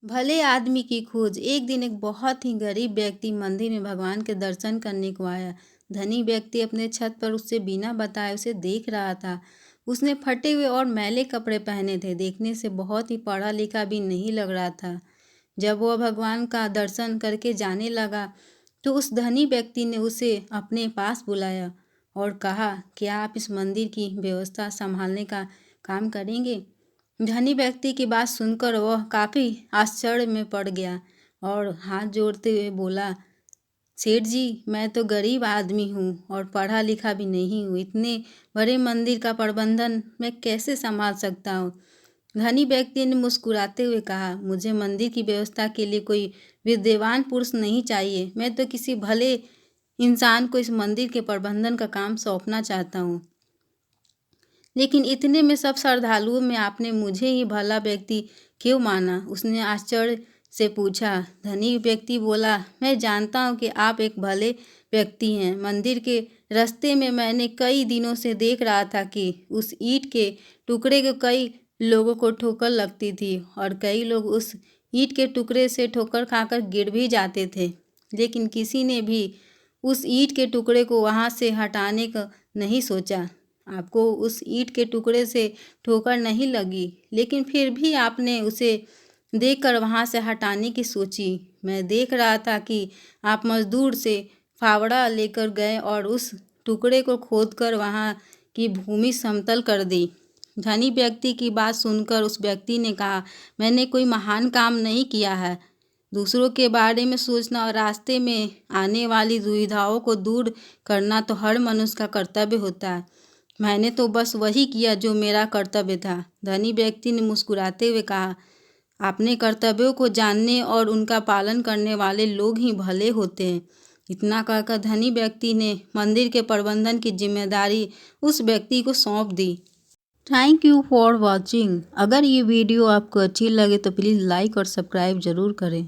भले आदमी की खोज। एक दिन एक बहुत ही गरीब व्यक्ति मंदिर में भगवान के दर्शन करने को आया। धनी व्यक्ति अपने छत पर उससे बिना बताए उसे देख रहा था। उसने फटे हुए और मैले कपड़े पहने थे। देखने से बहुत ही पढ़ा लिखा भी नहीं लग रहा था। जब वह भगवान का दर्शन करके जाने लगा तो उस धनी व्यक्ति ने उसे अपने पास बुलाया और कहा, क्या आप इस मंदिर की व्यवस्था संभालने का काम करेंगे? धनी व्यक्ति की बात सुनकर वह काफ़ी आश्चर्य में पड़ गया और हाथ जोड़ते हुए बोला, सेठ जी, मैं तो गरीब आदमी हूँ और पढ़ा लिखा भी नहीं हूँ। इतने बड़े मंदिर का प्रबंधन मैं कैसे संभाल सकता हूँ? धनी व्यक्ति ने मुस्कुराते हुए कहा, मुझे मंदिर की व्यवस्था के लिए कोई विद्वान पुरुष नहीं चाहिए। मैं तो किसी भले इंसान को इस मंदिर के प्रबंधन का काम सौंपना चाहता हूँ। लेकिन इतने में सब श्रद्धालुओं में आपने मुझे ही भला व्यक्ति क्यों माना? उसने आश्चर्य से पूछा। धनी व्यक्ति बोला, मैं जानता हूँ कि आप एक भले व्यक्ति हैं। मंदिर के रास्ते में मैंने कई दिनों से देख रहा था कि उस ईंट के टुकड़े को कई लोगों को ठोकर लगती थी और कई लोग उस ईंट के टुकड़े से ठोकर खाकर गिर भी जाते थे। लेकिन किसी ने भी उस ईंट के टुकड़े को वहाँ से हटाने का नहीं सोचा। आपको उस ईंट के टुकड़े से ठोकर नहीं लगी, लेकिन फिर भी आपने उसे देखकर वहाँ से हटाने की सोची। मैं देख रहा था कि आप मजदूर से फावड़ा लेकर गए और उस टुकड़े को खोदकर वहाँ की भूमि समतल कर दी। धनी व्यक्ति की बात सुनकर उस व्यक्ति ने कहा, मैंने कोई महान काम नहीं किया है। दूसरों के बारे में सोचना और रास्ते में आने वाली दुविधाओं को दूर करना तो हर मनुष्य का कर्तव्य होता है। मैंने तो बस वही किया जो मेरा कर्तव्य था। धनी व्यक्ति ने मुस्कुराते हुए कहा, अपने कर्तव्यों को जानने और उनका पालन करने वाले लोग ही भले होते हैं। इतना कहकर धनी व्यक्ति ने मंदिर के प्रबंधन की जिम्मेदारी उस व्यक्ति को सौंप दी। Thank you for watching. अगर ये वीडियो आपको अच्छी लगे तो प्लीज़ लाइक और सब्सक्राइब ज़रूर करें।